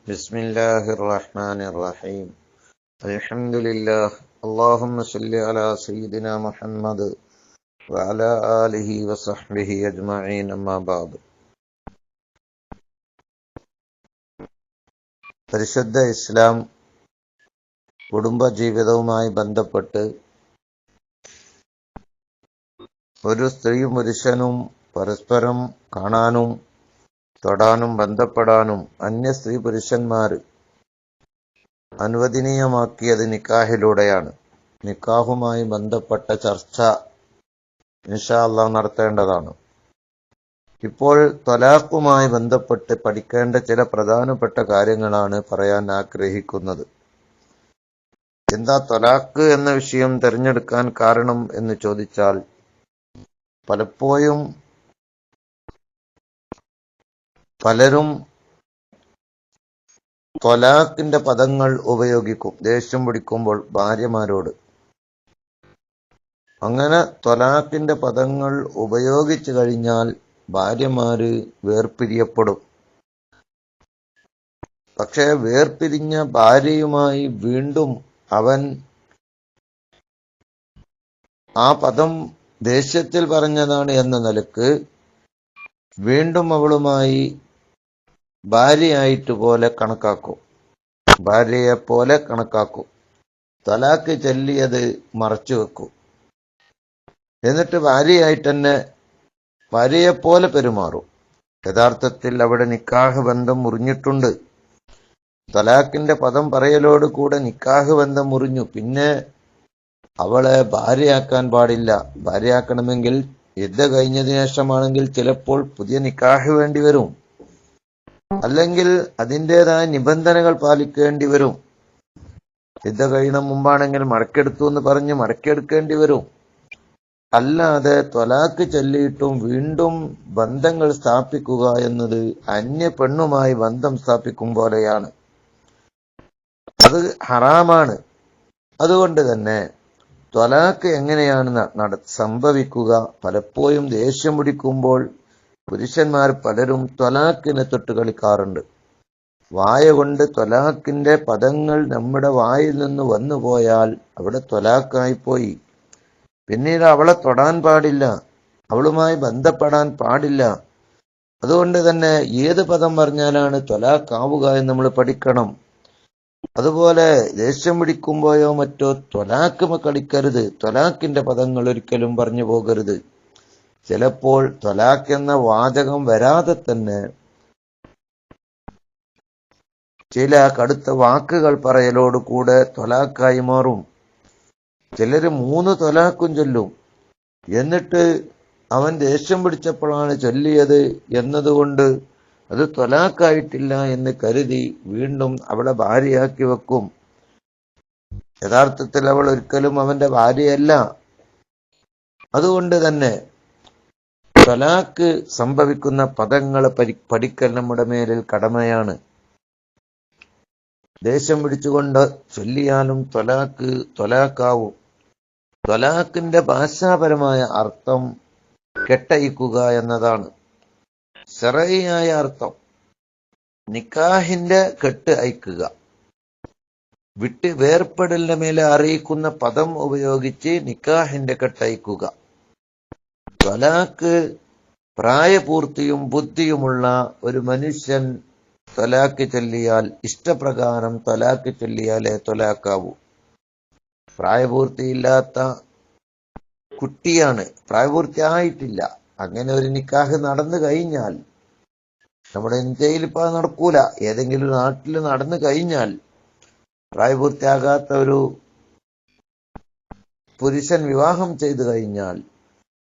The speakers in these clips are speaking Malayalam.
ബിസ്മില്ലാഹിർ റഹ്മാനിർ റഹീം. അൽഹംദുലില്ലാഹ്. അല്ലാഹുമ്മ സ്വല്ലി അലാ സയ്യിദിനാ മുഹമ്മദ് വഅലാ ആലിഹി വസഹ്ബിഹി അജ്മഈൻ. അമ്മാ ബഅദ്. പരിശുദ്ധ ഇസ്ലാം കുടുംബജീവിതവുമായി ബന്ധപ്പെട്ട് ഒരു സ്ത്രീയും പുരുഷനും പരസ്പരം കാണാനും തൊടാനും ബന്ധപ്പെടാനും അന്യ സ്ത്രീ പുരുഷന്മാർ അനുവദനീയമാക്കിയത് നിക്കാഹിലൂടെയാണ്. നിക്കാഹുമായി ബന്ധപ്പെട്ട ചർച്ച ഇൻഷാ അല്ലാഹ് നടത്തേണ്ടതാണ്. ഇപ്പോൾ ത്വലാഖുമായി ബന്ധപ്പെട്ട് പഠിക്കേണ്ട ചില പ്രധാനപ്പെട്ട കാര്യങ്ങളാണ് പറയാൻ ആഗ്രഹിക്കുന്നത്. എന്താ ത്വലാഖ് എന്ന വിഷയം തിരഞ്ഞെടുക്കാൻ കാരണം എന്ന് ചോദിച്ചാൽ, പലരും ത്വലാഖിന്റെ പദങ്ങൾ ഉപയോഗിക്കും ദേഷ്യം പിടിക്കുമ്പോൾ ഭാര്യമാരോട്. അങ്ങനെ ത്വലാഖിന്റെ പദങ്ങൾ ഉപയോഗിച്ചു കഴിഞ്ഞാൽ ഭാര്യമാര് വേർപിരിയപ്പെടും. പക്ഷെ വേർപിരിഞ്ഞ ഭാര്യയുമായി വീണ്ടും അവൻ ആ പദം ദേഷ്യത്തിൽ പറഞ്ഞതാണ് എന്ന നിലക്ക് വീണ്ടും അവളുമായി ഭാര്യയെപ്പോലെ കണക്കാക്കും. തലാക്ക് ചൊല്ലിയത് മറച്ചു വെക്കും. എന്നിട്ട് ഭാര്യയെപ്പോലെ പെരുമാറും. യഥാർത്ഥത്തിൽ അവിടെ നിക്കാഹ് ബന്ധം മുറിഞ്ഞിട്ടുണ്ട്. തലാക്കിന്റെ പദം പറയലോട് കൂടെ നിക്കാഹ് ബന്ധം മുറിഞ്ഞു. പിന്നെ അവളെ ഭാര്യയാക്കാൻ പാടില്ല. ഭാര്യയാക്കണമെങ്കിൽ ഇദ്ദ കഴിഞ്ഞതിനു ശേഷമാണെങ്കിൽ ചിലപ്പോൾ പുതിയ നിക്കാഹ് വേണ്ടി വരും, അല്ലെങ്കിൽ അതിൻ്റെതായ നിബന്ധനകൾ പാലിക്കേണ്ടി വരും. ഇദ്ദ കഴിയുന്ന മുമ്പാണെങ്കിൽ മടക്കെടുത്തു എന്ന് പറഞ്ഞ് മടക്കെടുക്കേണ്ടി വരും. അല്ലാതെ ത്വലാക്ക് ചൊല്ലിയിട്ടും വീണ്ടും ബന്ധങ്ങൾ സ്ഥാപിക്കുക എന്നത് അന്യ പെണ്ണുമായി ബന്ധം സ്ഥാപിക്കും പോലെയാണ്. അത് ഹറാമാണ്. അതുകൊണ്ട് തന്നെ ത്വലാക്ക് എങ്ങനെയാണ് സംഭവിക്കുക? പലപ്പോഴും ദേഷ്യം പിടിക്കുമ്പോൾ പുരുഷന്മാർ പലരും ത്വലാക്കിനെ തൊട്ട് കളിക്കാറുണ്ട്. വായ കൊണ്ട് ത്വലാക്കിന്റെ പദങ്ങൾ നമ്മുടെ വായിൽ നിന്ന് വന്നുപോയാൽ അവിടെ ത്വലാക്കായിപ്പോയി. പിന്നീട് അവളെ തൊടാൻ പാടില്ല, അവളുമായി ബന്ധപ്പെടാൻ പാടില്ല. അതുകൊണ്ട് തന്നെ ഏത് പദം പറഞ്ഞാലാണ് ത്വലാക്കാവുക എന്ന് നമ്മൾ പഠിക്കണം. അതുപോലെ ദേഷ്യം പിടിക്കുമ്പോഴോ മറ്റോ ത്വലാക്ക് കളിക്കരുത്. ത്വലാക്കിന്റെ പദങ്ങൾ ഒരിക്കലും പറഞ്ഞു പോകരുത്. ചിലപ്പോൾ ത്വലാക്ക് എന്ന വാചകം വരാതെ തന്നെ ചില കടുത്ത വാക്കുകൾ പറയലോട് കൂടെ ത്വലാക്കായി മാറും. ചിലര് 3 ത്വലാക്കും ചൊല്ലും. എന്നിട്ട് അവൻ ദേഷ്യം പിടിച്ചപ്പോഴാണ് ചൊല്ലിയത് എന്നതുകൊണ്ട് അത് ത്വലാക്കായിട്ടില്ല എന്ന് കരുതി വീണ്ടും അവളെ ഭാര്യയാക്കി വെക്കും. യഥാർത്ഥത്തിൽ അവൾ ഒരിക്കലും അവന്റെ ഭാര്യയല്ല. അതുകൊണ്ട് തന്നെ ത്വലാക്ക് സംഭവിക്കുന്ന പദങ്ങളെ പഠിക്കൽ നമ്മുടെ മേലിൽ കടമയാണ്. ദേഷ്യം പിടിച്ചുകൊണ്ട് ചൊല്ലിയാലും ത്വലാക്കാവും. ത്വലാക്കിന്റെ ഭാഷാപരമായ അർത്ഥം കെട്ടയിക്കുക എന്നതാണ്. ശറഈയായ അർത്ഥം നിക്കാഹിന്റെ കെട്ട് അയക്കുക. വേർപ്പെടലിന്റെ മേലെ അറിയിക്കുന്ന പദം ഉപയോഗിച്ച് നിക്കാഹിന്റെ കെട്ടയക്കുക. ത്വലാക്ക് പ്രായപൂർത്തിയും ബുദ്ധിയുമുള്ള ഒരു മനുഷ്യൻ ത്വലാക്ക് ചൊല്ലിയാൽ, ഇഷ്ടപ്രകാരം ത്വലാക്ക് ചൊല്ലിയാലേ ത്വലാക്കാവൂ. പ്രായപൂർത്തിയില്ലാത്ത കുട്ടിയാണ്, പ്രായപൂർത്തിയായിട്ടില്ല. അങ്ങനെ ഒരു നിക്കാഹ് നടന്നു കഴിഞ്ഞാൽ, നമ്മുടെ ഇന്ത്യയിൽ ഇപ്പൊ അത് നടക്കൂല, ഏതെങ്കിലും നാട്ടിൽ നടന്നു കഴിഞ്ഞാൽ പ്രായപൂർത്തിയാകാത്ത ഒരു പുരുഷൻ വിവാഹം ചെയ്തു കഴിഞ്ഞാൽ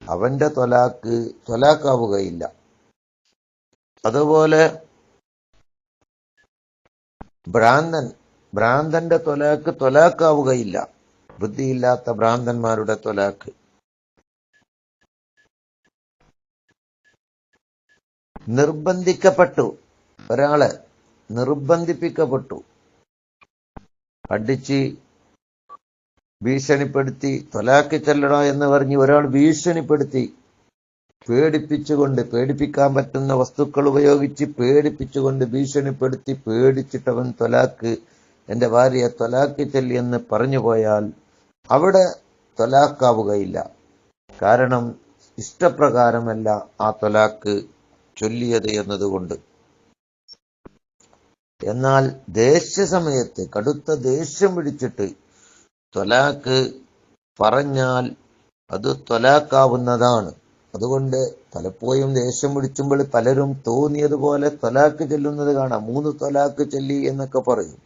അവന്റെ ത്വലാക്കാവുകയില്ല. അതുപോലെ ഭ്രാന്തന്റെ ത്വലാക്കാവുകയില്ല. ബുദ്ധിയില്ലാത്ത ഭ്രാന്തന്മാരുടെ ത്വലാക്ക്. ഒരാളെ നിർബന്ധിപ്പിക്കപ്പെട്ടു, അടിച്ച് ഭീഷണിപ്പെടുത്തി ത്വലാക്ക് ചെല്ലണ എന്ന് പറഞ്ഞ് ഒരാൾ ഭീഷണിപ്പെടുത്തി പേടിപ്പിക്കാൻ പറ്റുന്ന വസ്തുക്കൾ ഉപയോഗിച്ച് പേടിപ്പിച്ചുകൊണ്ട് ഭീഷണിപ്പെടുത്തി പേടിച്ചിട്ടവൻ ത്വലാക്ക്, എന്റെ ഭാര്യയെ ത്വലാക്ക് ചൊല്ലി എന്ന് പറഞ്ഞു പോയാൽ അവിടെ ത്വലാക്കാവുകയില്ല. കാരണം ഇഷ്ടപ്രകാരമല്ല ആ ത്വലാക്ക് ചൊല്ലിയത് എന്നതുകൊണ്ട്. എന്നാൽ ദേഷ്യസമയത്ത് കടുത്ത ദേഷ്യം പിടിച്ചിട്ട് ത്വലാക്ക് പറഞ്ഞാൽ അത് ത്വലാക്കാവുന്നതാണ്. അതുകൊണ്ട് പലപ്പോഴും ദേഷ്യം പിടിച്ചുമ്പോൾ പലരും തോന്നിയതുപോലെ ത്വലാക്ക് ചൊല്ലുന്നത് കാണാം. 3 ത്വലാക്ക് ചൊല്ലി എന്നൊക്കെ പറയും.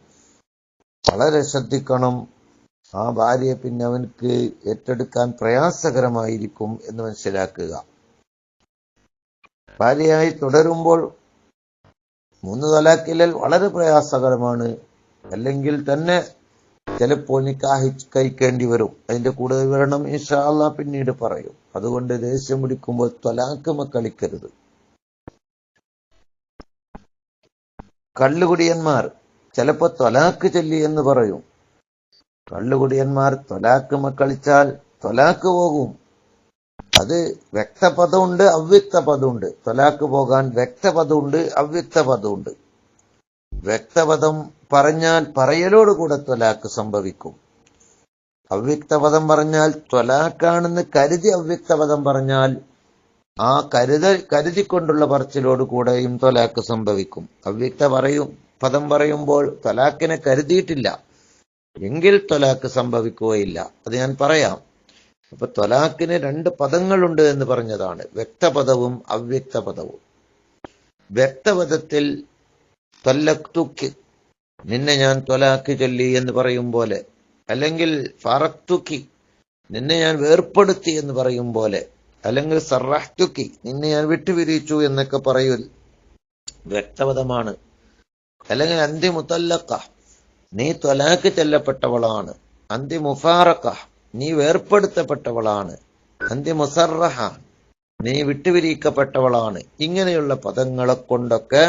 വളരെ ശ്രദ്ധിക്കണം. ആ ഭാര്യയെ പിന്നെ അവനക്ക് ഏറ്റെടുക്കാൻ പ്രയാസകരമായിരിക്കും എന്ന് മനസ്സിലാക്കുക. ഭാര്യയായി തുടരുമ്പോൾ 3 ത്വലാക്കിൽ വളരെ പ്രയാസകരമാണ്. അല്ലെങ്കിൽ തന്നെ ചിലപ്പോൾ നിക്കാഹ് കഴിക്കേണ്ടി വരും. അതിന്റെ കൂടുതൽ വിവരണം ഇൻഷാ അല്ലാഹ് പിന്നീട് പറയും. അതുകൊണ്ട് ദേഷ്യം പിടിക്കുമ്പോൾ ത്വലാക്ക് കളിക്കരുത്. കള്ളുകുടിയന്മാർ ചിലപ്പോ ത്വലാക്ക് ചൊല്ലി എന്ന് പറയും. കള്ളുകുടിയന്മാർ ത്വലാക്ക് കളിച്ചാൽ ത്വലാക്ക് പോകും. അത് വ്യക്തപദമുണ്ട്, അവ്യക്തപദമുണ്ട്. ത്വലാക്ക് പോകാൻ വ്യക്തപദമുണ്ട്, അവ്യക്തപദമുണ്ട്. വ്യക്തപദം പറഞ്ഞാൽ പറയലോടുകൂടെ ത്വലാക്ക് സംഭവിക്കും. അവ്യക്തപദം പറഞ്ഞാൽ ത്വലാക്കാണെന്ന് കരുതി അവ്യക്തപദം പറഞ്ഞാൽ ആ കരുതിക്കൊണ്ടുള്ള പറച്ചിലോടുകൂടെയും ത്വലാക്ക് സംഭവിക്കും. പദം പറയുമ്പോൾ ത്വലാക്കിനെ കരുതിയിട്ടില്ല എങ്കിൽ ത്വലാക്ക് സംഭവിക്കുകയില്ല. അത് ഞാൻ പറയാം. അപ്പൊ ത്വലാക്കിന് 2 പദങ്ങളുണ്ട് എന്ന് പറഞ്ഞതാണ്, വ്യക്തപദവും അവ്യക്തപദവും. വ്യക്തപദത്തിൽ ത്വല്ലഖ്തുക്, നിന്നെ ഞാൻ ത്വലാക്ക് ചൊല്ലി എന്ന് പറയും പോലെ, അല്ലെങ്കിൽ ഫറഖ്തുകി, നിന്നെ ഞാൻ വേർപ്പെടുത്തി എന്ന് പറയും പോലെ, അല്ലെങ്കിൽ സറഹ്തുകി, നിന്നെ ഞാൻ വിട്ടുപിരിച്ചു എന്നൊക്കെ പറയൂൽ, വ്യക്തപദമാണ്. അല്ലെങ്കിൽ അന്തി മുതല്ലഖ, നീ ത്വലാക്ക് ചെല്ലപ്പെട്ടവളാണ്. അന്തി മുഫാറഖ, നീ വേർപ്പെടുത്തപ്പെട്ടവളാണ്. അന്തി മുസറഹ, നീ വിട്ടുപിരിക്കപ്പെട്ടവളാണ്. ഇങ്ങനെയുള്ള പദങ്ങളെ കൊണ്ടൊക്കെ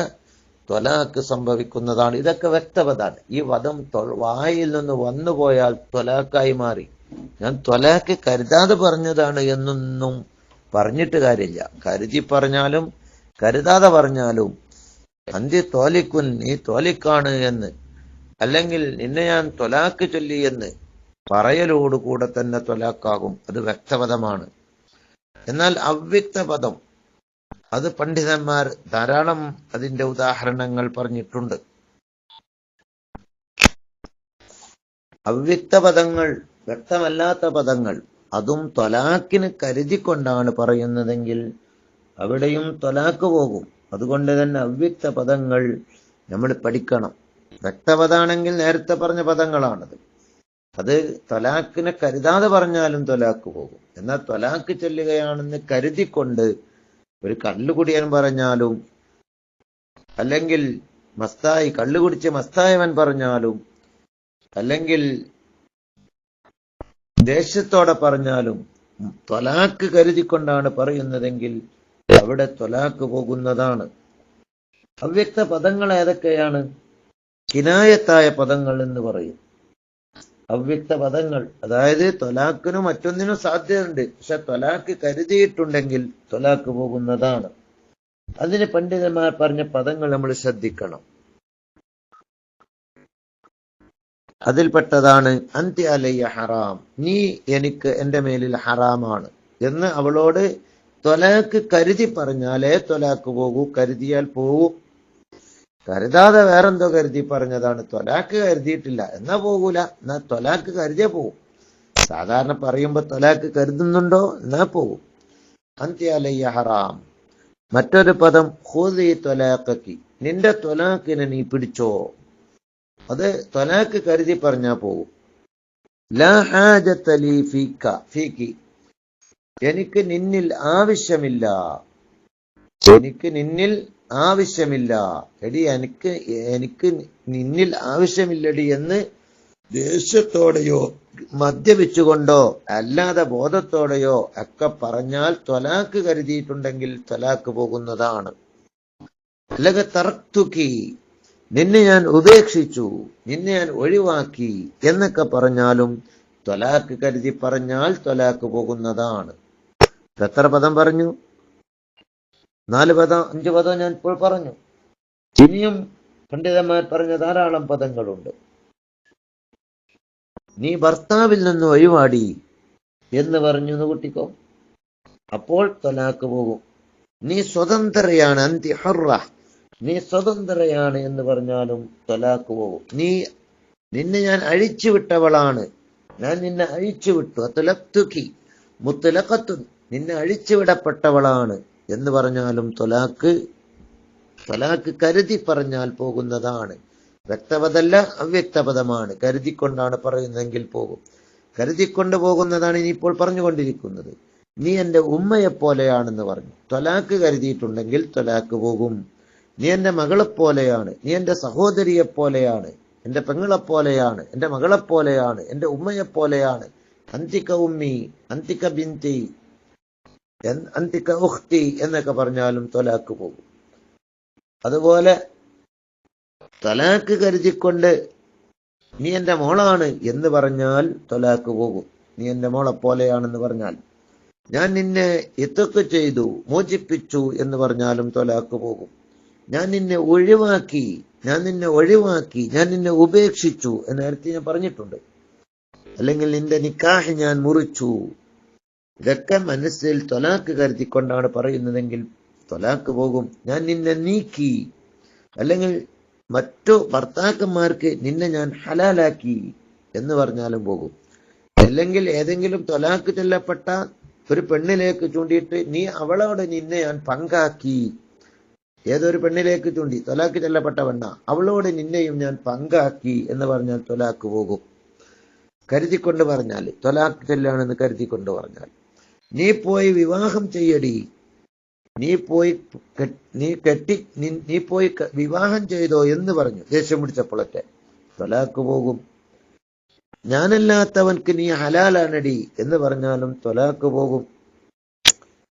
ത്വലാക്ക് സംഭവിക്കുന്നതാണ്. ഇതൊക്കെ വ്യക്തപദാണ്. ഈ പദം വായിൽ നിന്ന് വന്നുപോയാൽ ത്വലാക്കായി മാറി. ഞാൻ ത്വലാക്ക് കരുതാതെ പറഞ്ഞതാണ് എന്നൊന്നും പറഞ്ഞിട്ട് കാര്യമില്ല. കരുതി പറഞ്ഞാലും കരുതാതെ പറഞ്ഞാലും അന്തി ത്വാലിക്കുൻ, നീ ത്വാലിക്കാണ് എന്ന്, അല്ലെങ്കിൽ നിന്നെ ഞാൻ ത്വലാക്ക് ചൊല്ലി എന്ന് പറയലോടുകൂടെ തന്നെ ത്വലാക്കാകും. അത് വ്യക്തപദമാണ്. എന്നാൽ അവ്യക്തപദം, അത് പണ്ഡിതന്മാർ ധാരാളം അതിന്റെ ഉദാഹരണങ്ങൾ പറഞ്ഞിട്ടുണ്ട്. അവ്യക്തപദങ്ങൾ, വ്യക്തമല്ലാത്ത പദങ്ങൾ, അതും ത്വലാക്കിന് കരുതിക്കൊണ്ടാണ് പറയുന്നതെങ്കിൽ അവിടെയും ത്വലാക്ക് പോകും. അതുകൊണ്ട് തന്നെ അവ്യക്ത പദങ്ങൾ നമ്മൾ പഠിക്കണം. വ്യക്തപദാണെങ്കിൽ നേരത്തെ പറഞ്ഞ പദങ്ങളാണത്. അത് ത്വലാക്കിനെ കരുതാതെ പറഞ്ഞാലും ത്വലാക്ക് പോകും. എന്നാൽ ത്വലാക്ക് ചൊല്ലുകയാണെന്ന് കരുതിക്കൊണ്ട് ഒരു കള്ളുകുടിയൻ പറഞ്ഞാലും, അല്ലെങ്കിൽ കള്ളുകുടിച്ച് മസ്തായവൻ പറഞ്ഞാലും, അല്ലെങ്കിൽ ദേഷ്യത്തോടെ പറഞ്ഞാലും ത്വലാക്ക് കരുതിക്കൊണ്ടാണ് പറയുന്നതെങ്കിൽ അവിടെ ത്വലാക്ക് പോകുന്നതാണ്. അവ്യക്ത പദങ്ങൾ ഏതൊക്കെയാണ്? കിനായത്തായ പദങ്ങൾ എന്ന് പറയും. അവ്യക്ത പദങ്ങൾ, അതായത് ത്വലാക്കിനും മറ്റൊന്നിനും സാധ്യതയുണ്ട്, പക്ഷെ ത്വലാക്ക് കരുതിയിട്ടുണ്ടെങ്കിൽ ത്വലാക്ക് പോകുന്നതാണ്. അതിന് പണ്ഡിതന്മാർ പറഞ്ഞ പദങ്ങൾ നമ്മൾ ശ്രദ്ധിക്കണം. അതിൽപ്പെട്ടതാണ് അന്തി അലയ്യ ഹറാം, നീ എനിക്ക് എന്റെ മേലിൽ ഹറാമാണ് എന്ന് അവളോട് ത്വലാക്ക് കരുതി പറഞ്ഞാലേ ത്വലാക്ക് പോകൂ. കരുതിയാൽ പോവും. കരുതാതെ വേറെന്തോ കരുതി പറഞ്ഞതാണ്, ത്വലാക്ക് കരുതിയിട്ടില്ല എന്നാ പോകൂല. എന്നാ ത്വലാക്ക് കരുതിയാ പോവും. സാധാരണ പറയുമ്പോ ത്വലാക്ക് കരുതുന്നുണ്ടോ എന്നാ പോവും. അന്തി അലയ്യ ഹറാം. മറ്റൊരു പദം ഖുദി ത്വലാഖക്കി, നിന്റെ ത്വലാക്കിനെ നീ പിടിച്ചോ. അത് ത്വലാക്ക് കരുതി പറഞ്ഞാ പോകും. ലാ ഹാജത ലീ ഫീക്കി, എനിക്ക് നിന്നിൽ ആവശ്യമില്ല, എനിക്ക് നിന്നിൽ ആവശ്യമില്ല. എടി എനിക്ക് നിന്നിൽ ആവശ്യമില്ലടി എന്ന് ദേഷ്യത്തോടെയോ മദ്യപിച്ചുകൊണ്ടോ അല്ലാതെ ബോധത്തോടെയോ ഒക്കെ പറഞ്ഞാൽ ത്വലാക്ക് കരുതിയിട്ടുണ്ടെങ്കിൽ ത്വലാക്ക് പോകുന്നതാണ്. അല്ലെങ്കിൽ തറക്തുക്കി, നിന്നെ ഞാൻ ഉപേക്ഷിച്ചു, നിന്നെ ഞാൻ ഒഴിവാക്കി എന്നൊക്കെ പറഞ്ഞാലും ത്വലാക്ക് കരുതി പറഞ്ഞാൽ ത്വലാക്ക് പോകുന്നതാണ്. എത്ര പദം പറഞ്ഞു? 4 പദം 5 പദം ഞാൻ ഇപ്പോൾ പറഞ്ഞു. ഇനിയും പണ്ഡിതന്മാർ പറഞ്ഞ ധാരാളം പദങ്ങളുണ്ട്. നീ ഭർത്താവിൽ നിന്ന് ഒഴിവാടി എന്ന് പറഞ്ഞു എന്ന് കൂട്ടിക്കോ, അപ്പോൾ ത്വലാഖ് പോകും. നീ സ്വതന്ത്രയാണ്, അന്തി ഹുറ, നീ സ്വതന്ത്രയാണ് എന്ന് പറഞ്ഞാലും ത്വലാഖ് പോകും. നിന്നെ ഞാൻ അഴിച്ചുവിട്ടവളാണ്, ഞാൻ നിന്നെ അഴിച്ചുവിട്ടു. അത്ലഖ്തുകി മുത്ലഖത്തുൻ, നിന്നെ അഴിച്ചുവിടപ്പെട്ടവളാണ് എന്ന് പറഞ്ഞാലും ത്വലാഖ് കരുതി പറഞ്ഞാൽ പോകുന്നതാണ്. വ്യക്തപദമല്ല, അവ്യക്തപദമാണ്. കരുതിക്കൊണ്ടാണ് പറയുന്നതെങ്കിൽ പോകും. കരുതിക്കൊണ്ട് പോകുന്നതാണ് ഇനിയിപ്പോൾ പറഞ്ഞുകൊണ്ടിരിക്കുന്നത്. നീ എന്റെ ഉമ്മയെപ്പോലെയാണെന്ന് പറഞ്ഞു. ത്വലാഖ് കരുതിയിട്ടുണ്ടെങ്കിൽ ത്വലാഖ് പോകും. നീ എന്റെ മകളെപ്പോലെയാണ്, നീ എന്റെ സഹോദരിയെപ്പോലെയാണ്, എന്റെ പെങ്ങളെപ്പോലെയാണ്, എന്റെ മകളെപ്പോലെയാണ്, എന്റെ ഉമ്മയെപ്പോലെയാണ്. അന്തിക ഉമ്മി, അന്തിക ബിന്തി, അന്തിക ഉഖ്തി എന്നൊക്കെ പറഞ്ഞാലും ത്വലാഖ് പോകും. അതുപോലെ ത്വലാഖ് കരുതിക്കൊണ്ട് നീ എന്റെ മോളാണ് എന്ന് പറഞ്ഞാൽ ത്വലാഖ് പോകും. നീ എന്റെ മോളെ പോലെയാണെന്ന് പറഞ്ഞാൽ, ഞാൻ നിന്നെ ഇത്തൊക്കെ ചെയ്തു, മോചിപ്പിച്ചു എന്ന് പറഞ്ഞാലും ത്വലാഖ് പോകും. ഞാൻ നിന്നെ ഒഴിവാക്കി, ഞാൻ നിന്നെ ഉപേക്ഷിച്ചു എന്ന് നേരത്തെ ഞാൻ പറഞ്ഞിട്ടുണ്ട്. അല്ലെങ്കിൽ നിന്റെ നിക്കാഹ് ഞാൻ മുറിച്ചു, ഇതൊക്കെ മനസ്സിൽ ത്വലാഖ് കരുതിക്കൊണ്ടാണ് പറയുന്നതെങ്കിൽ ത്വലാഖ് പോകും. ഞാൻ നിന്നെ നീക്കി, അല്ലെങ്കിൽ മറ്റു ഭർത്താക്കന്മാർക്ക് നിന്നെ ഞാൻ ഹലാലാക്കി എന്ന് പറഞ്ഞാലും പോകും. അല്ലെങ്കിൽ ഏതെങ്കിലും ത്വലാഖ് ചൊല്ലപ്പെട്ട ഒരു പെണ്ണിലേക്ക് ചൂണ്ടിയിട്ട് നീ അവളോട് നിന്നെ ഞാൻ പങ്കാക്കി, ഏതൊരു പെണ്ണിലേക്ക് ചൂണ്ടി ത്വലാഖ് ചൊല്ലപ്പെട്ട പെണ്ണ, അവളോട് നിന്നെയും ഞാൻ പങ്കാക്കി എന്ന് പറഞ്ഞാൽ ത്വലാഖ് പോകും. കരുതിക്കൊണ്ട് പറഞ്ഞാൽ, ത്വലാഖ് ചൊല്ലാണെന്ന് കരുതിക്കൊണ്ട് പറഞ്ഞാൽ, നീ പോയി വിവാഹം ചെയ്യടി, നീ പോയി വിവാഹം ചെയ്തോ എന്ന് പറഞ്ഞു ദേഷ്യം പിടിച്ചപ്പോഴൊക്കെ ത്വലാഖ് പോകും. ഞാനല്ലാത്തവൻക്ക് നീ ഹലാലാനടി എന്ന് പറഞ്ഞാലും ത്വലാഖ് പോകും.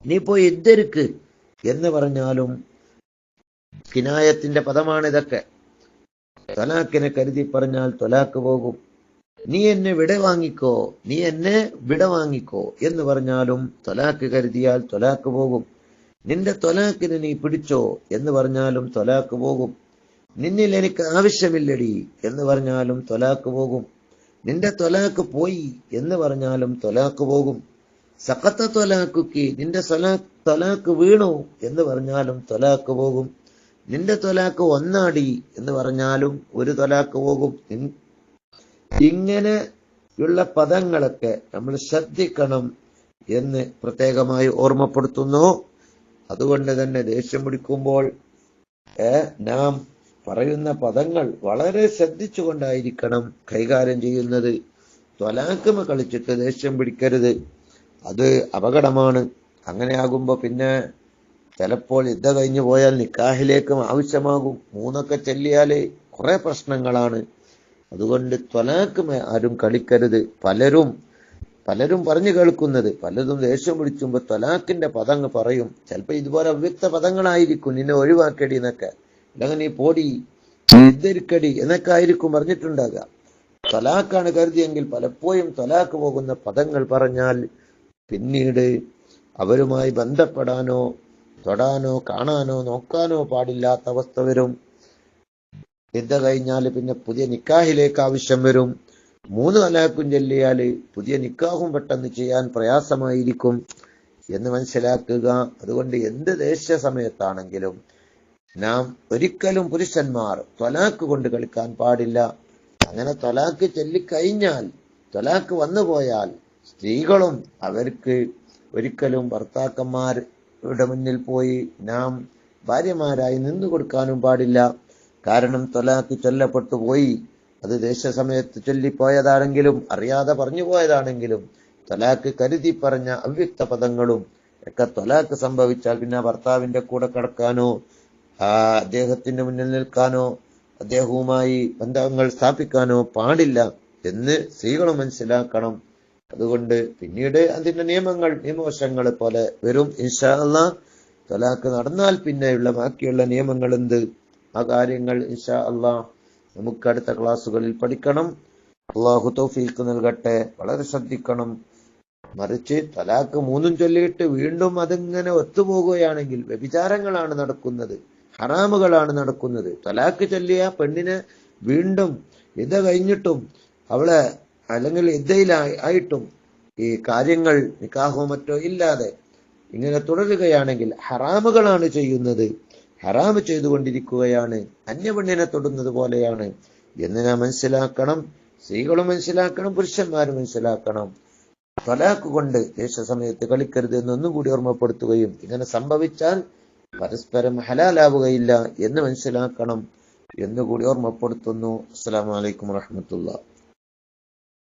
നീ പോയി ഇദ്ദർക്ക് എന്ന് പറഞ്ഞാലും കിനായത്തിന്റെ പദമാണ് ഇതൊക്കെ. ത്വലാഖിനെ കരുതി പറഞ്ഞാൽ ത്വലാഖ് പോകും. നീ എന്നെ വിട വാങ്ങിക്കോ എന്ന് പറഞ്ഞാലും ത്വലാഖ് കരുതിയാൽ ത്വലാഖ് പോകും. നിന്റെ ത്വലാഖിനെ നീ പിടിച്ചോ എന്ന് പറഞ്ഞാലും ത്വലാഖ് പോകും. നിന്നിൽ എനിക്ക് ആവശ്യമില്ലടി എന്ന് പറഞ്ഞാലും ത്വലാഖ് പോകും. നിന്റെ ത്വലാഖ് പോയി എന്ന് പറഞ്ഞാലും ത്വലാഖ് പോകും. സഖത്ത ത്വലാഖുക്കി, നിന്റെ ത്വലാഖ് വീണു എന്ന് പറഞ്ഞാലും ത്വലാഖ് പോകും. നിന്റെ ത്വലാഖ് ഒന്നാടി എന്ന് പറഞ്ഞാലും ഒരു ത്വലാഖ് പോകും. ഇങ്ങനെയുള്ള പദങ്ങളൊക്കെ നമ്മൾ ശ്രദ്ധിക്കണം എന്ന് പ്രത്യേകമായി ഓർമ്മപ്പെടുത്തുന്നു. അതുകൊണ്ട് തന്നെ ദേഷ്യം പിടിക്കുമ്പോൾ നാം പറയുന്ന പദങ്ങൾ വളരെ ശ്രദ്ധിച്ചുകൊണ്ടായിരിക്കണം കൈകാര്യം ചെയ്യുന്നത്. ത്വലാഖ് കളിച്ചിട്ട് ദേഷ്യം പിടിക്കരുത്, അത് അപകടമാണ്. അങ്ങനെയാകുമ്പോ പിന്നെ ചിലപ്പോൾ യുദ്ധ കഴിഞ്ഞു പോയാൽ നിക്കാഹിലേക്കും ആവശ്യമാകും. 3 ചെല്ലിയാല് കുറെ പ്രശ്നങ്ങളാണ്. അതുകൊണ്ട് ത്വലാഖ് ആരും കളിക്കരുത്. പലരും പറഞ്ഞു കേൾക്കുന്നത്, പലതും ദേഷ്യം പിടിച്ചുമ്പോ ത്വലാഖിന്റെ പദങ്ങൾ പറയും. ചിലപ്പോ ഇതുപോലെ അവ്യക്ത പദങ്ങളായിരിക്കും, നിന്നെ ഒഴിവാക്കടി എന്നൊക്കെ, അല്ലെങ്കിൽ നീ പോടി, ഇദ്ദരിക്കടി എന്നൊക്കെ ആയിരിക്കും പറഞ്ഞിട്ടുണ്ടാകുക. ത്വലാഖാണ് കരുതിയെങ്കിൽ പലപ്പോഴും ത്വലാഖ് പോകുന്ന പദങ്ങൾ പറഞ്ഞാൽ പിന്നീട് അവരുമായി ബന്ധപ്പെടാനോ തൊടാനോ കാണാനോ നോക്കാനോ പാടില്ലാത്ത അവസ്ഥ വരും. യുദ്ധ കഴിഞ്ഞാല് പിന്നെ പുതിയ നിക്കാഹിലേക്ക് ആവശ്യം വരും. 3 ത്വലാഖും ചൊല്ലിയാല് പുതിയ നിക്കാഹും പെട്ടെന്ന് ചെയ്യാൻ പ്രയാസമായിരിക്കും എന്ന് മനസ്സിലാക്കുക. അതുകൊണ്ട് എന്ത് ദേശീയ സമയത്താണെങ്കിലും നാം ഒരിക്കലും പുരുഷന്മാർ ത്വലാഖ് കൊണ്ട് കളിക്കാൻ പാടില്ല. അങ്ങനെ ത്വലാഖ് ചൊല്ലിക്കഴിഞ്ഞാൽ, ത്വലാഖ് വന്നുപോയാൽ സ്ത്രീകളും അവർക്ക് ഒരിക്കലും ഭർത്താക്കന്മാരുടെ മുന്നിൽ പോയി നാം ഭാര്യമാരായി നിന്നു കൊടുക്കാനും പാടില്ല. കാരണം ത്വലാഖ് ചൊല്ലപ്പെട്ടു പോയി. അത് ദേശസമയത്ത് ചൊല്ലിപ്പോയതാണെങ്കിലും അറിയാതെ പറഞ്ഞു പോയതാണെങ്കിലും ത്വലാഖ് കരുതി പറഞ്ഞ അവ്യക്ത പദങ്ങളും ഒക്കെ ത്വലാഖ് സംഭവിച്ചാൽ പിന്നെ ഭർത്താവിന്റെ കൂടെ കിടക്കാനോ അദ്ദേഹത്തിന്റെ മുന്നിൽ നിൽക്കാനോ അദ്ദേഹവുമായി ബന്ധങ്ങൾ സ്ഥാപിക്കാനോ പാടില്ല എന്ന് സ്ത്രീകൾ മനസ്സിലാക്കണം. അതുകൊണ്ട് പിന്നീട് അതിന്റെ നിയമവശങ്ങൾ പോലെ വരും. ഇൻഷാ അല്ലാഹ് ത്വലാഖ് നടന്നാൽ പിന്നെയുള്ള ബാക്കിയുള്ള നിയമങ്ങൾ എന്ത്, ആ കാര്യങ്ങൾ ഇൻഷാ അല്ലാഹ് നമുക്ക് അടുത്ത ക്ലാസ്സുകളിൽ പഠിക്കണം. അള്ളാഹു തൗഫീഖ് നൽകട്ടെ. വളരെ ശ്രദ്ധിക്കണം. മറിച്ച് തലാക്ക് 3 ചൊല്ലിയിട്ട് വീണ്ടും അതിങ്ങനെ ഒത്തുപോകുകയാണെങ്കിൽ വ്യഭിചാരങ്ങളാണ് നടക്കുന്നത്, ഹറാമുകളാണ് നടക്കുന്നത്. തലാക്ക് ചൊല്ലിയ പെണ്ണിനെ വീണ്ടും ഇത കഴിഞ്ഞിട്ടും അവളെ അല്ലെങ്കിൽ ഇദ്ദയിലായിട്ടും ഈ കാര്യങ്ങൾ നിക്കാഹോ മറ്റോ ഇല്ലാതെ ഇങ്ങനെ തുടരുകയാണെങ്കിൽ ഹറാമുകളാണ് ചെയ്യുന്നത്, ഹറാമ് ചെയ്തുകൊണ്ടിരിക്കുകയാണ്, അന്യപെണ്ണിനെ തൊടുന്നത് പോലെയാണ് എന്ന് നാം മനസ്സിലാക്കണം. സ്ത്രീകളും മനസ്സിലാക്കണം, പുരുഷന്മാരും മനസ്സിലാക്കണം. ത്വലാഖ് കൊണ്ട് ദേശസമയത്ത് കളിക്കരുത് എന്നൊന്നും കൂടി ഓർമ്മപ്പെടുത്തുകയും ഇങ്ങനെ സംഭവിച്ചാൽ പരസ്പരം ഹലാലാവുകയില്ല എന്ന് മനസ്സിലാക്കണം എന്നുകൂടി ഓർമ്മപ്പെടുത്തുന്നു. അസ്സലാമു അലൈക്കും വറഹ്മത്തുള്ളാഹി.